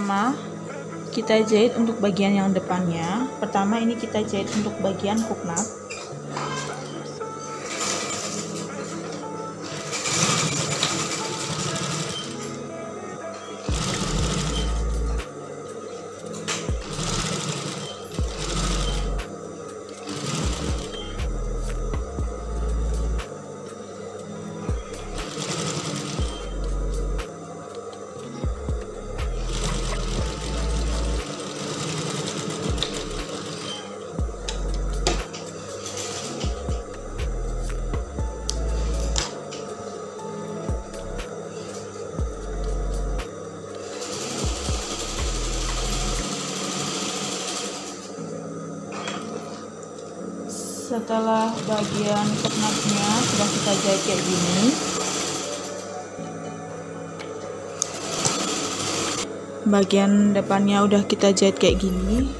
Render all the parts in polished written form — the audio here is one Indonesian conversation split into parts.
pertama kita jahit untuk bagian yang depannya. Pertama ini kita jahit untuk bagian kuknap. Setelah bagian kuknapnya sudah kita jahit kayak gini, bagian depannya udah kita jahit kayak gini,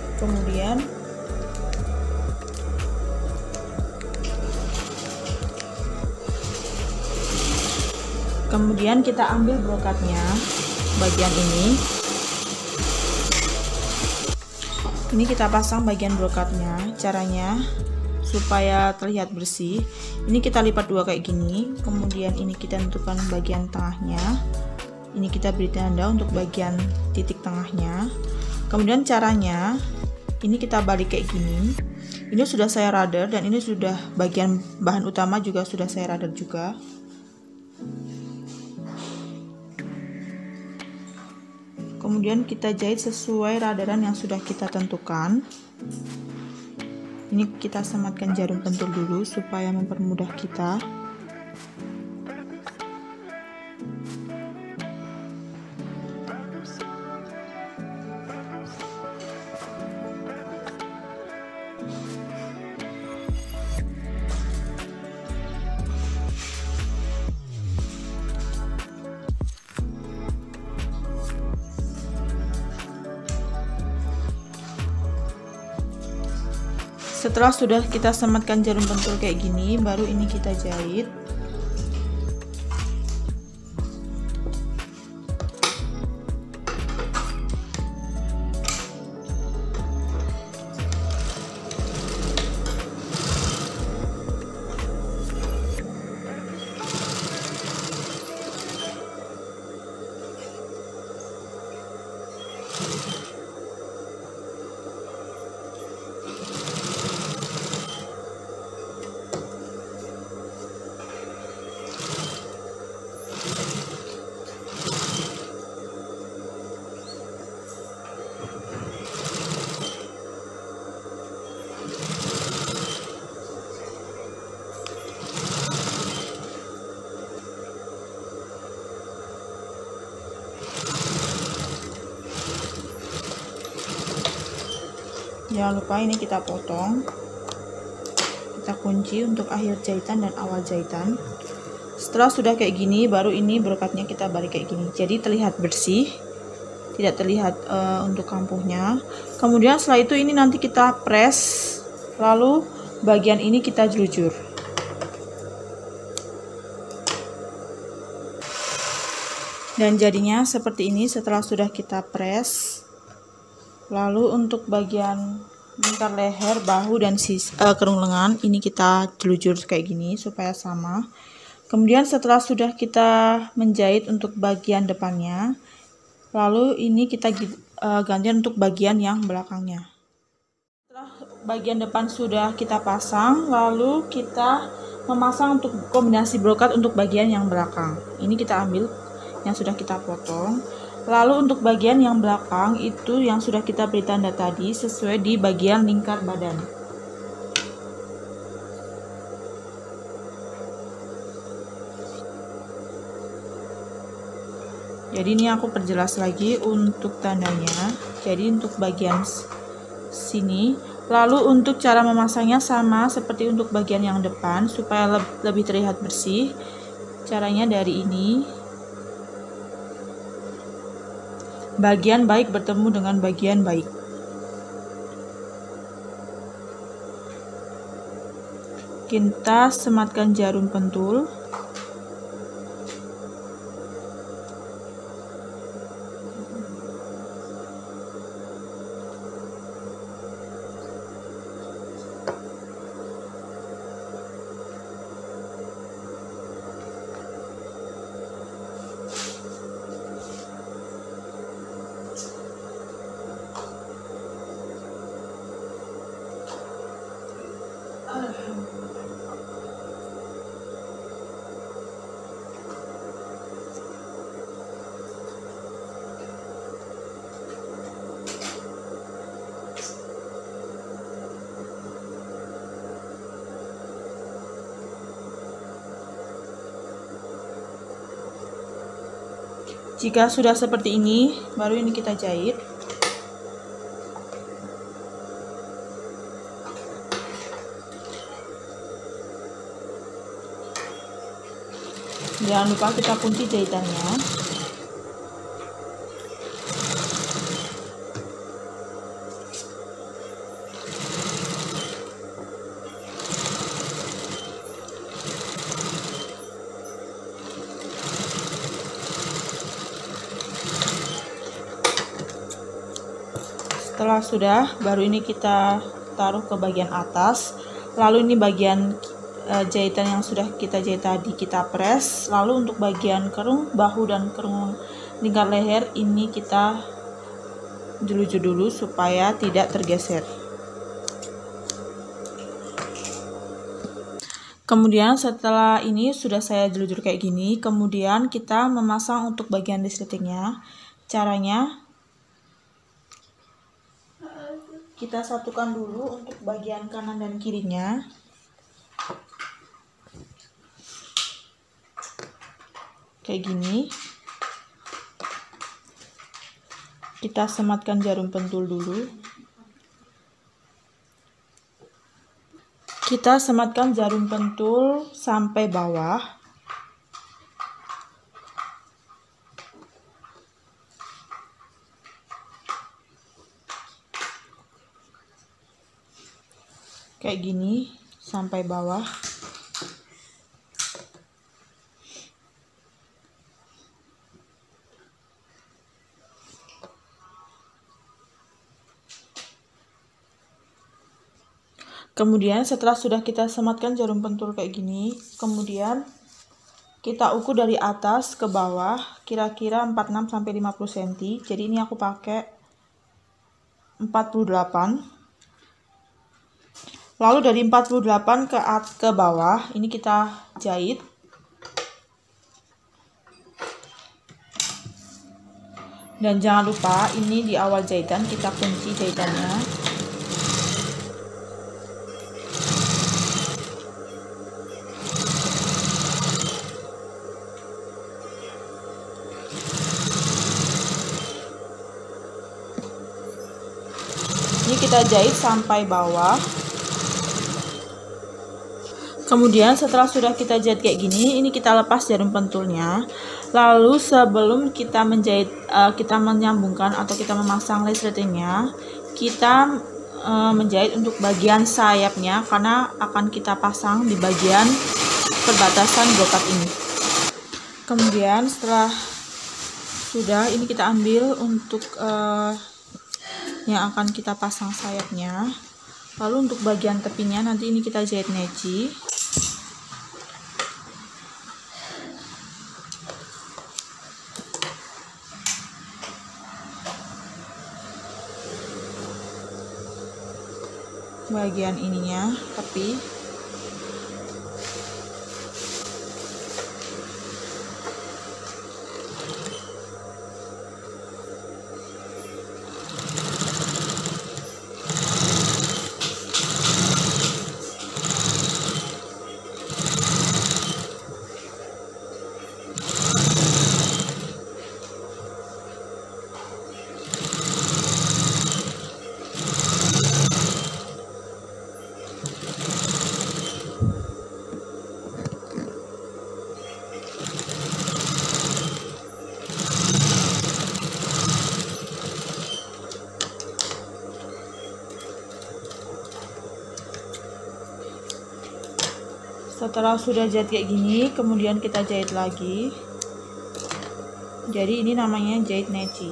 kemudian kita ambil brokatnya bagian ini kita pasang bagian brokatnya. Caranya supaya terlihat bersih, ini kita lipat dua kayak gini, kemudian ini kita tentukan bagian tengahnya, ini kita beri tanda untuk bagian titik tengahnya. Kemudian caranya ini kita balik kayak gini, ini sudah saya rader dan ini sudah bagian bahan utama juga sudah saya rader juga. Kemudian kita jahit sesuai raderan yang sudah kita tentukan. Ini kita sematkan jarum pentul dulu supaya mempermudah kita. Setelah sudah kita sematkan jarum pentul kayak gini, baru ini kita jahit. Jangan lupa ini kita potong, kita kunci untuk akhir jahitan dan awal jahitan. Setelah sudah kayak gini, baru ini brokatnya kita balik kayak gini, jadi terlihat bersih, tidak terlihat untuk kampuhnya. Kemudian setelah itu ini nanti kita press, lalu bagian ini kita jelujur. Dan jadinya seperti ini setelah sudah kita press. Lalu untuk bagian lingkar leher, bahu, dan kerung lengan ini kita jelujur kayak gini supaya sama. Kemudian setelah sudah kita menjahit untuk bagian depannya, lalu ini kita gantian untuk bagian yang belakangnya. Setelah bagian depan sudah kita pasang, lalu kita memasang untuk kombinasi brokat untuk bagian yang belakang. Ini kita ambil yang sudah kita potong. Lalu untuk bagian yang belakang itu yang sudah kita beri tanda tadi sesuai di bagian lingkar badan. Jadi ini aku perjelas lagi untuk tandanya. Jadi untuk bagian sini, lalu untuk cara memasangnya sama seperti untuk bagian yang depan supaya lebih terlihat bersih. Caranya dari ini. Bagian baik bertemu dengan bagian baik. Kita sematkan jarum pentul. Jika sudah seperti ini, baru ini kita jahit. Jangan lupa kita kunci jahitannya. Setelah sudah, baru ini kita taruh ke bagian atas. Lalu ini bagian jahitan yang sudah kita jahit tadi kita press. Lalu untuk bagian kerung bahu dan kerung lingkar leher ini kita jelujur dulu supaya tidak tergeser. Kemudian setelah ini sudah saya jelujur kayak gini, kemudian kita memasang untuk bagian resletingnya. Caranya kita satukan dulu untuk bagian kanan dan kirinya. Kayak gini. Kita sematkan jarum pentul dulu. Kita sematkan jarum pentul sampai bawah. Kayak gini sampai bawah. Kemudian setelah sudah kita sematkan jarum pentul kayak gini, kemudian kita ukur dari atas ke bawah kira-kira 46 sampai 50 cm. Jadi ini aku pakai 48. Lalu dari 48 ke bawah ini kita jahit. Dan jangan lupa ini di awal jahitan kita kunci jahitannya. Ini kita jahit sampai bawah. Kemudian setelah sudah kita jahit kayak gini, ini kita lepas jarum pentulnya. Lalu sebelum kita menjahit, kita menyambungkan atau kita memasang resletingnya, kita menjahit untuk bagian sayapnya karena akan kita pasang di bagian perbatasan brokat ini. Kemudian setelah sudah, ini kita ambil untuk yang akan kita pasang sayapnya. Lalu untuk bagian tepinya nanti ini kita jahit neji. Bagian ininya tepi. Setelah sudah jahit kayak gini, kemudian kita jahit lagi. Jadi ini namanya jahit neji.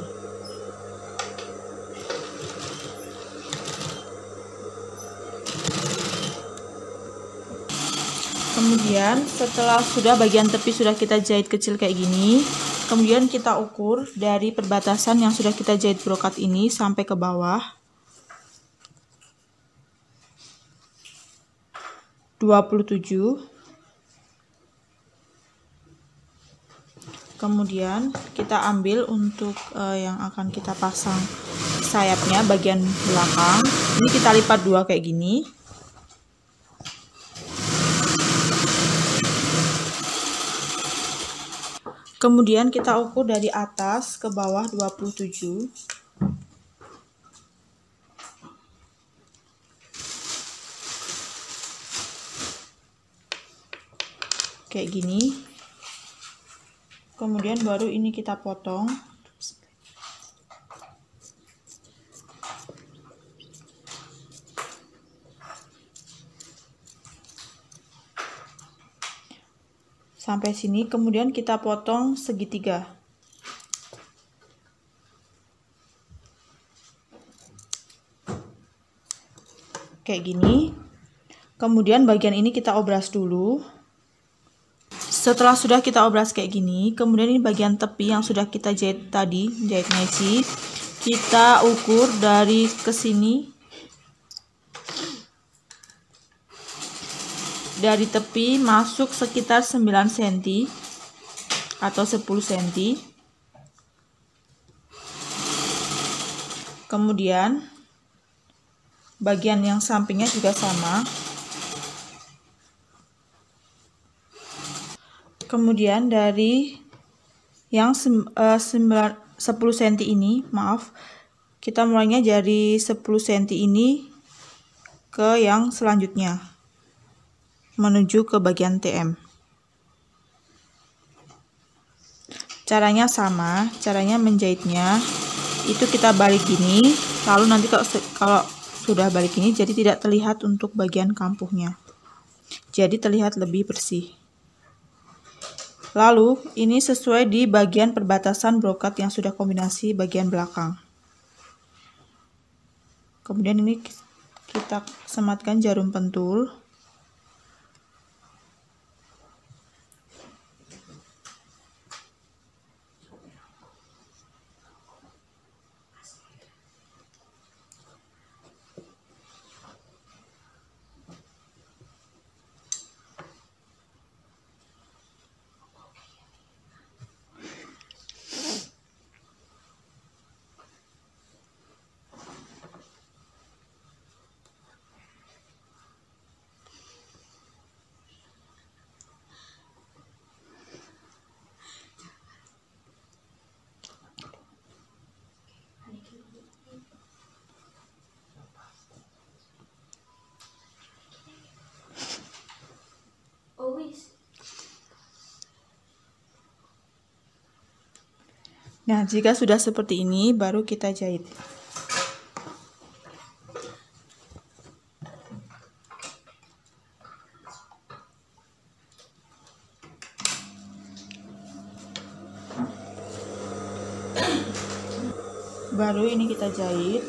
Kemudian setelah sudah bagian tepi sudah kita jahit kecil kayak gini, kemudian kita ukur dari perbatasan yang sudah kita jahit brokat ini sampai ke bawah. 27. Kemudian kita ambil untuk yang akan kita pasang sayapnya bagian belakang. Ini kita lipat dua kayak gini. Kemudian kita ukur dari atas ke bawah 27. Kayak gini. Kemudian baru ini kita potong. Sampai sini, kemudian kita potong segitiga. Kayak gini. Kemudian bagian ini kita obras dulu. Setelah sudah kita obras kayak gini, kemudian ini bagian tepi yang sudah kita jahit tadi, jahit mesi, kita ukur dari ke sini, dari tepi masuk sekitar 9 cm atau 10 cm. Kemudian bagian yang sampingnya juga sama. Kemudian dari yang 10 cm ini, maaf, kita mulainya dari 10 cm ini ke yang selanjutnya, menuju ke bagian TM. Caranya sama, caranya menjahitnya itu kita balik gini, lalu nanti kalau sudah balik ini jadi tidak terlihat untuk bagian kampuhnya, jadi terlihat lebih bersih. Lalu ini sesuai di bagian perbatasan brokat yang sudah kombinasi bagian belakang. Kemudian ini kita sematkan jarum pentul. Nah, jika sudah seperti ini, baru kita jahit. Baru ini kita jahit.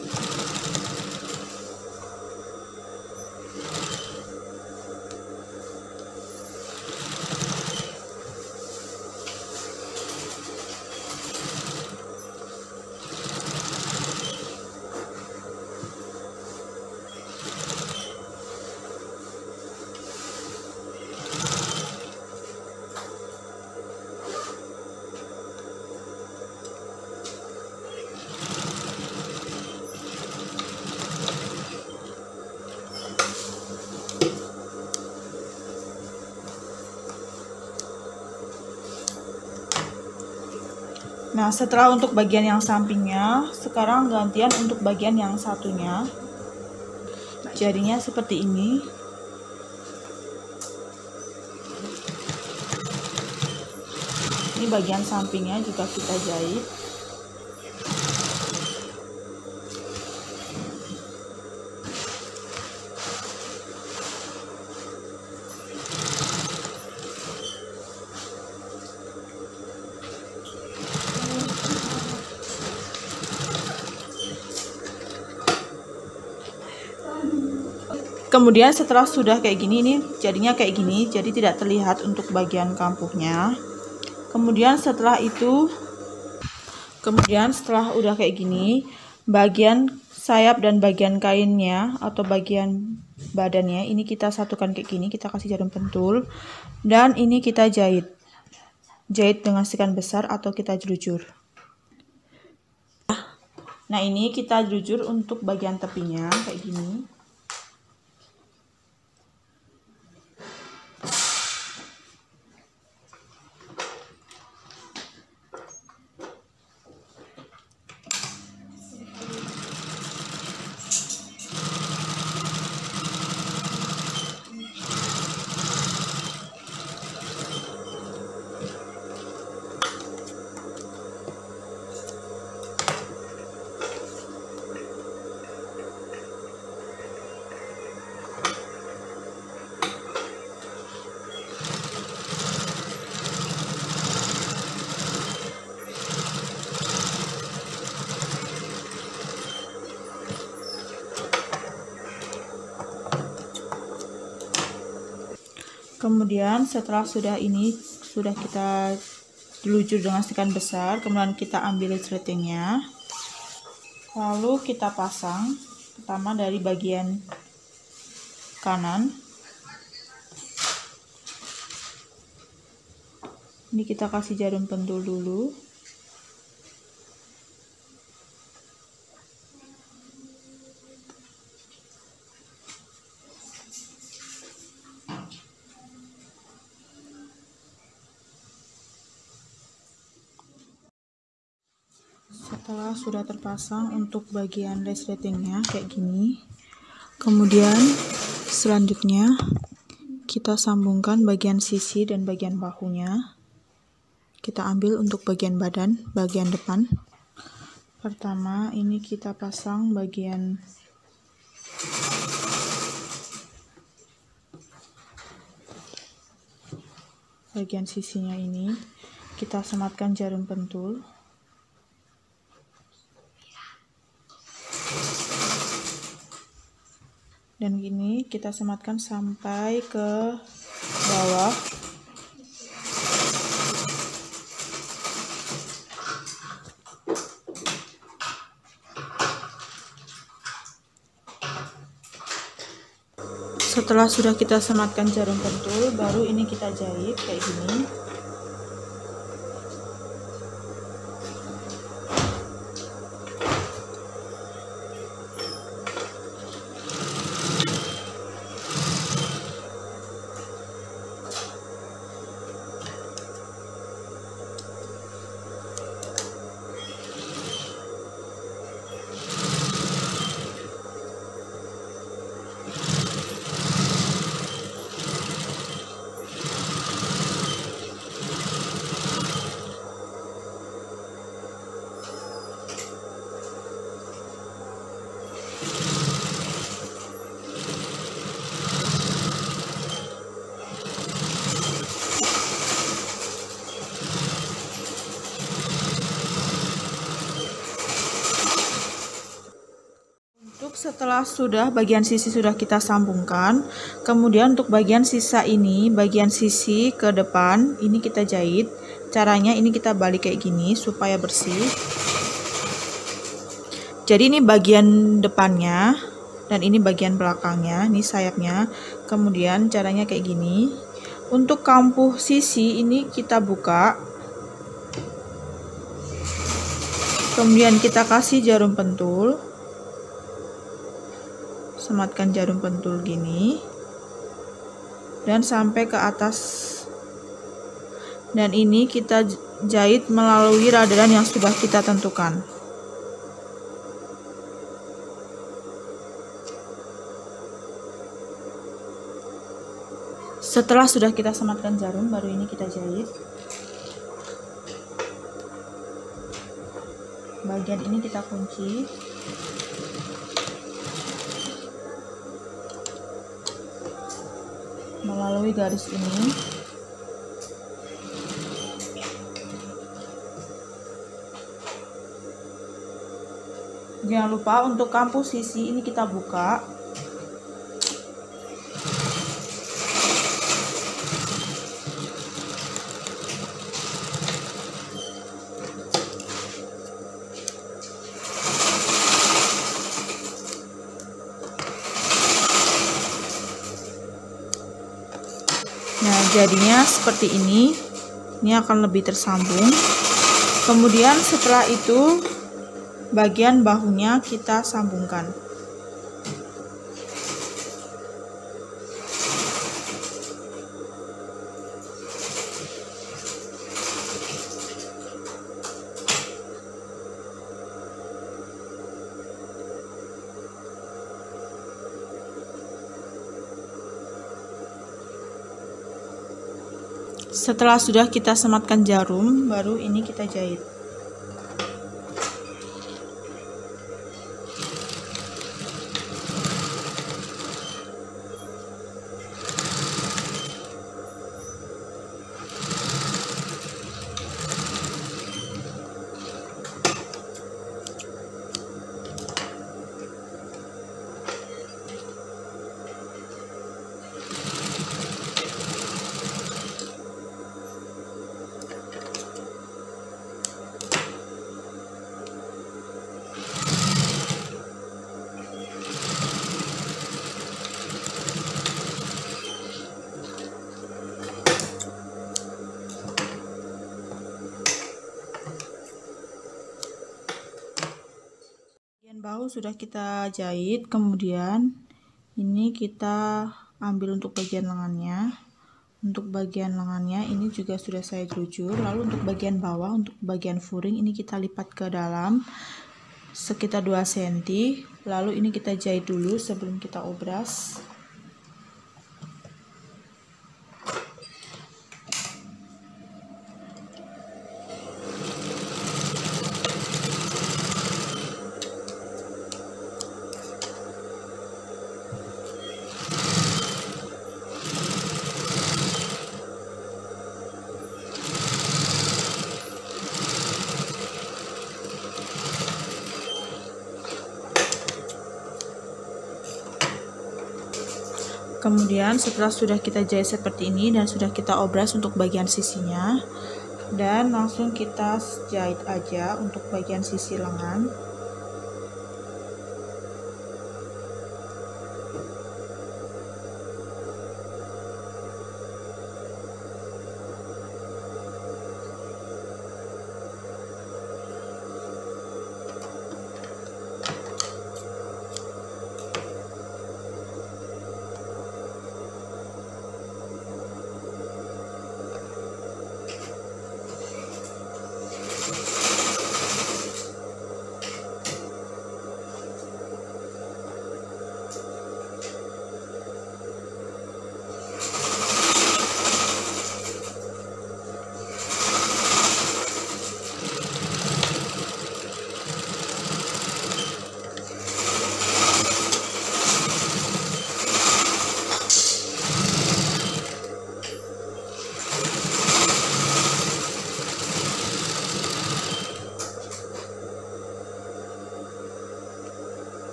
Nah, setelah untuk bagian yang sampingnya, sekarang gantian untuk bagian yang satunya. Jadinya seperti ini. Ini bagian sampingnya juga kita jahit. Kemudian setelah sudah kayak gini, ini jadinya kayak gini, jadi tidak terlihat untuk bagian kampuhnya. Kemudian setelah udah kayak gini, bagian sayap dan bagian kainnya atau bagian badannya ini kita satukan kayak gini, kita kasih jarum pentul, dan ini kita jahit dengan sikan besar atau kita jelujur. Nah, ini kita jelujur untuk bagian tepinya kayak gini. Kemudian setelah sudah kita jelujur dengan stikan besar, kemudian kita ambil resletingnya, lalu kita pasang pertama dari bagian kanan. Ini kita kasih jarum pentul dulu. Setelah sudah terpasang untuk bagian resletingnya kayak gini, kemudian selanjutnya kita sambungkan bagian sisi dan bagian bahunya. Kita ambil untuk bagian badan, bagian depan. Pertama ini kita pasang bagian sisinya, ini kita sematkan jarum pentul. Dan ini kita sematkan sampai ke bawah. Setelah sudah kita sematkan jarum pentul, baru ini kita jahit kayak gini. Setelah sudah bagian sisi sudah kita sambungkan, kemudian untuk bagian sisa ini, bagian sisi ke depan ini kita jahit. Caranya ini kita balik kayak gini supaya bersih. Jadi ini bagian depannya dan ini bagian belakangnya, ini sayapnya. Kemudian caranya kayak gini. Untuk kampuh sisi ini kita buka, kemudian kita kasih jarum pentul. Sematkan jarum pentul gini dan sampai ke atas, dan ini kita jahit melalui radaran yang sudah kita tentukan. Setelah sudah kita sematkan jarum, baru ini kita jahit. Bagian ini kita kunci. Melalui garis ini. Jangan lupa untuk kampuh sisi ini kita buka. Nah, jadinya seperti ini. Ini akan lebih tersambung. Kemudian setelah itu bagian bahunya kita sambungkan. Setelah sudah kita sematkan jarum, baru ini kita jahit. sudah kita jahit, kemudian ini kita ambil untuk bagian lengannya. Untuk bagian lengannya ini juga sudah saya jelujur. Lalu untuk bagian bawah, untuk bagian furing ini kita lipat ke dalam sekitar 2 cm. Lalu ini kita jahit dulu sebelum kita obras. Kemudian setelah sudah kita jahit seperti ini dan sudah kita obras untuk bagian sisinya, dan langsung kita jahit aja untuk bagian sisi lengan.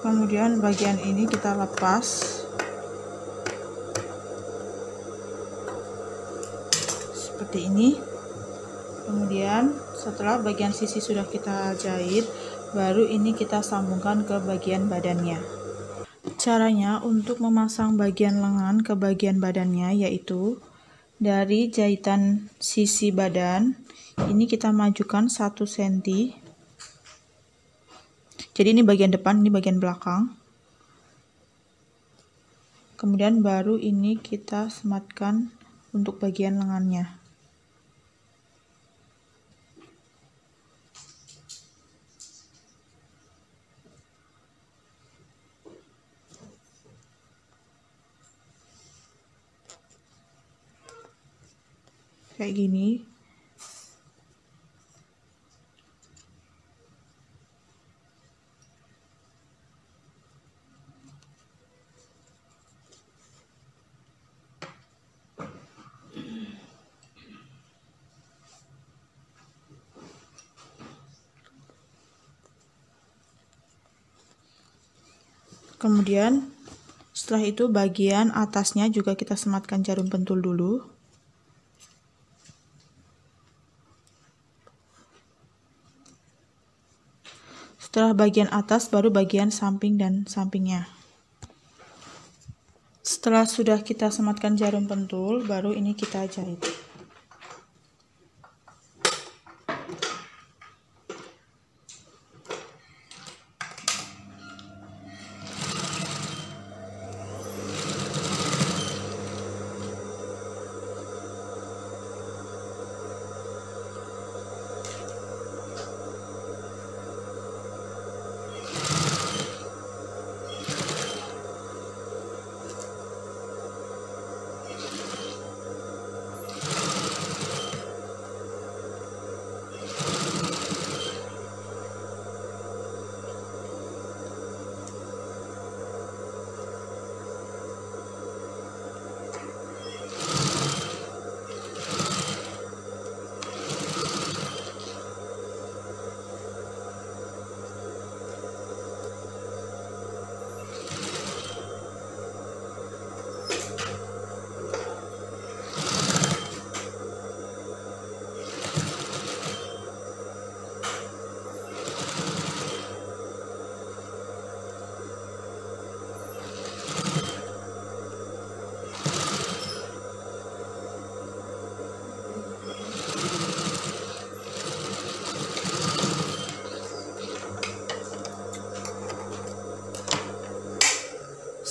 Kemudian bagian ini kita lepas seperti ini. Kemudian setelah bagian sisi sudah kita jahit, baru ini kita sambungkan ke bagian badannya. Caranya untuk memasang bagian lengan ke bagian badannya yaitu dari jahitan sisi badan ini kita majukan 1 cm. Jadi ini bagian depan, ini bagian belakang. Kemudian baru ini kita sematkan untuk bagian lengannya. Kayak gini. Kemudian setelah itu bagian atasnya juga kita sematkan jarum pentul dulu. Setelah bagian atas baru bagian samping dan sampingnya. Setelah sudah kita sematkan jarum pentul, baru ini kita jahit.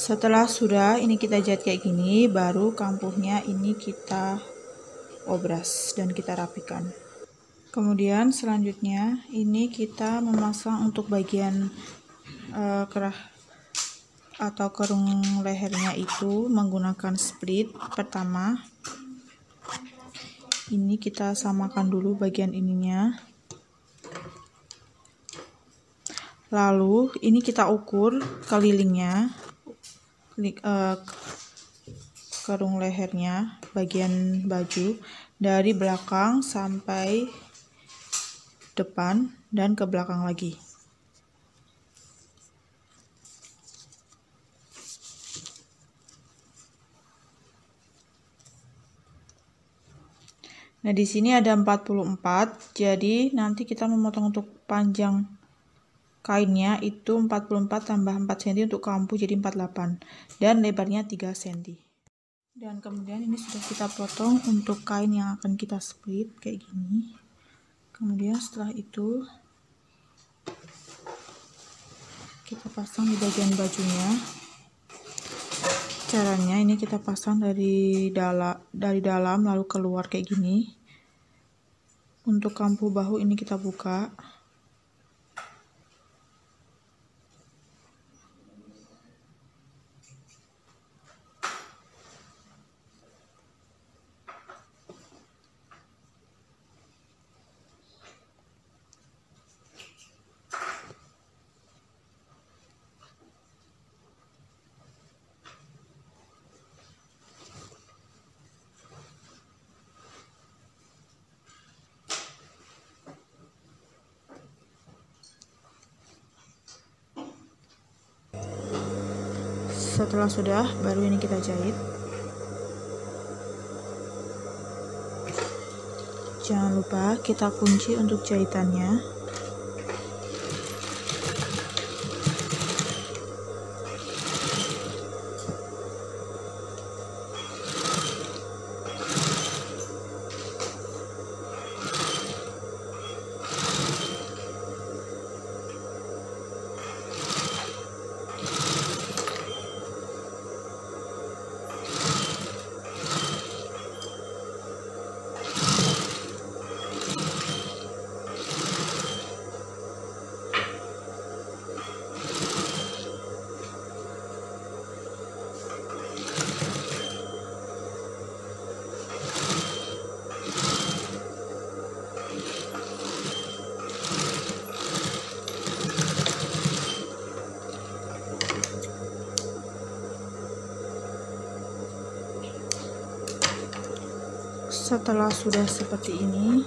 Setelah sudah ini kita jahit kayak gini, baru kampuhnya ini kita obras dan kita rapikan. Kemudian selanjutnya ini kita memasang untuk bagian kerah atau kerung lehernya itu menggunakan split. Pertama ini kita samakan dulu bagian ininya, lalu ini kita ukur kelilingnya, kerung lehernya bagian baju dari belakang sampai depan dan ke belakang lagi. Nah, di sini ada 44, jadi nanti kita memotong untuk panjang kainnya itu 44 tambah 4 cm untuk kampuh, jadi 48, dan lebarnya 3 cm. Dan kemudian ini sudah kita potong untuk kain yang akan kita split kayak gini. Kemudian setelah itu kita pasang di bagian bajunya. Caranya ini kita pasang dari dalam lalu keluar kayak gini. Untuk kampuh bahu ini kita buka. Setelah sudah, baru ini kita jahit. Jangan lupa kita kunci untuk jahitannya. Setelah sudah seperti ini,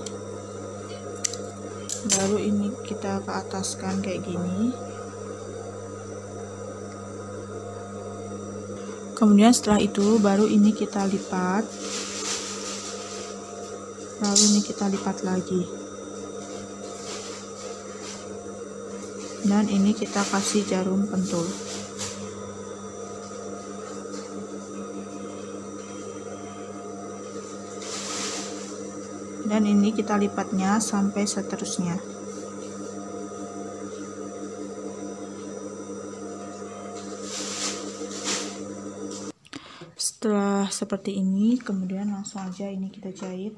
baru ini kita ke ataskan kayak gini. Kemudian setelah itu baru ini kita lipat, lalu ini kita lipat lagi, dan ini kita kasih jarum pentul. Dan ini kita lipatnya sampai seterusnya. Setelah seperti ini, kemudian langsung aja ini kita jahit.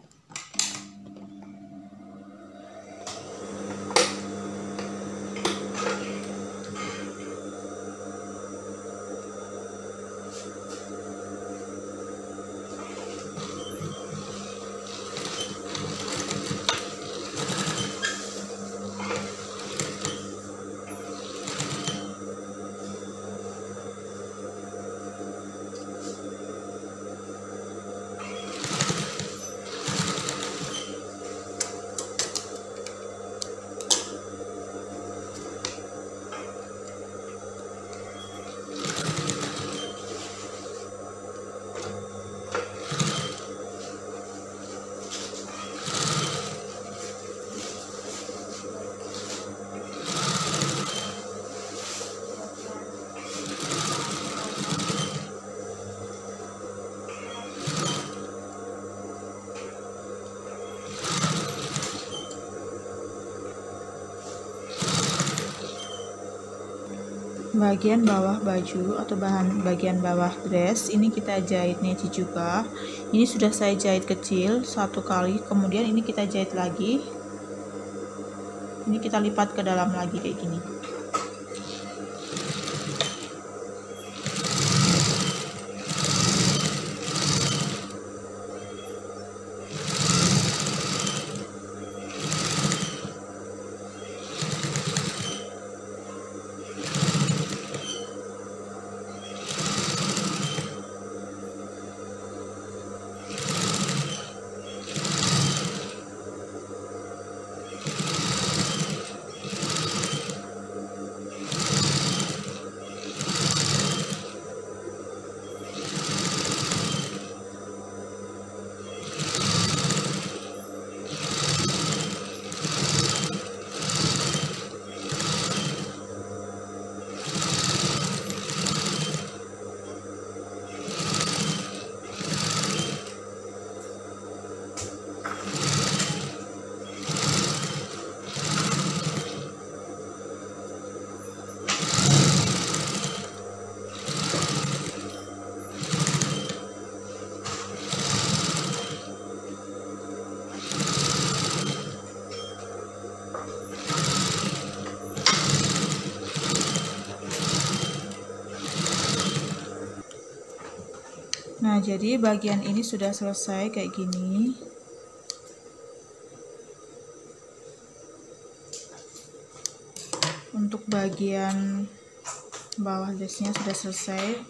bagian bawah baju atau bagian bawah dress ini kita jahit neci juga. Ini sudah saya jahit kecil 1 kali, kemudian ini kita jahit lagi, ini kita lipat ke dalam lagi kayak gini. Nah, jadi bagian ini sudah selesai kayak gini. Untuk bagian bawah dressnya sudah selesai,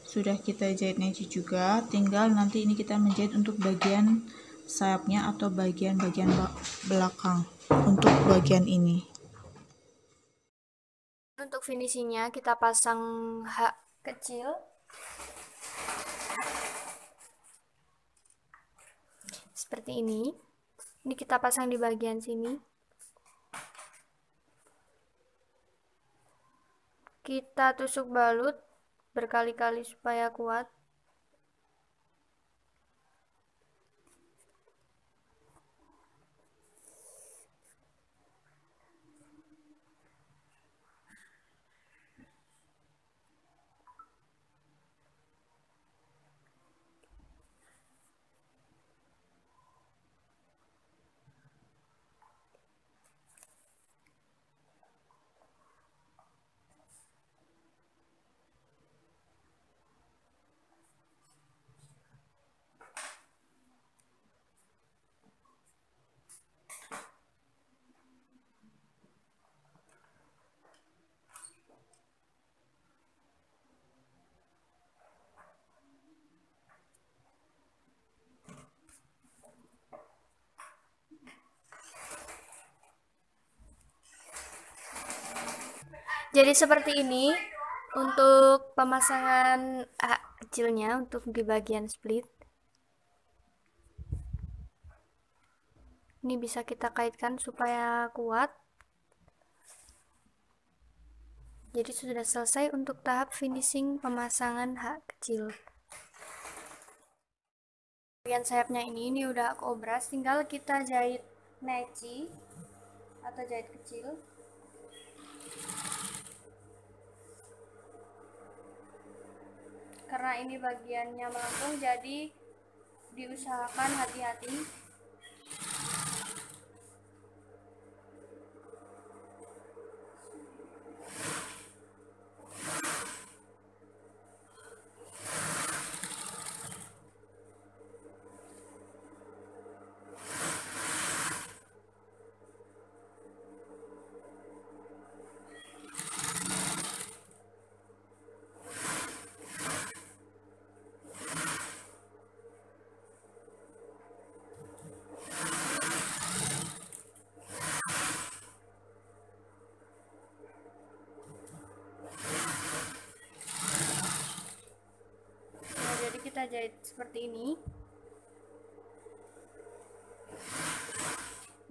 sudah kita jahit neci juga. Tinggal nanti ini kita menjahit untuk bagian sayapnya atau bagian belakang untuk bagian ini. Untuk finishingnya kita pasang hak kecil. Seperti ini. Ini kita pasang di bagian sini. Kita tusuk balut berkali-kali supaya kuat. Jadi seperti ini untuk pemasangan hak kecilnya untuk di bagian split. Ini bisa kita kaitkan supaya kuat. Jadi sudah selesai untuk tahap finishing pemasangan hak kecil. Bagian sayapnya ini udah aku obras, tinggal kita jahit neci atau jahit kecil. Karena ini bagiannya melengkung, jadi diusahakan hati-hati. Kita jahit seperti ini.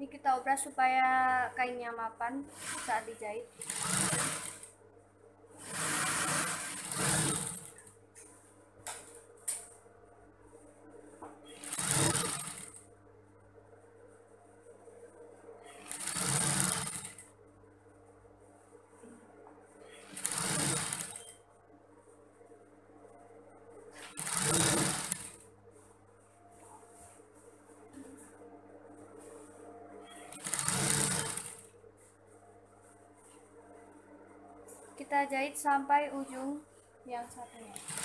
Ini kita obras supaya kainnya mapan saat dijahit. kita jahit sampai ujung yang satunya.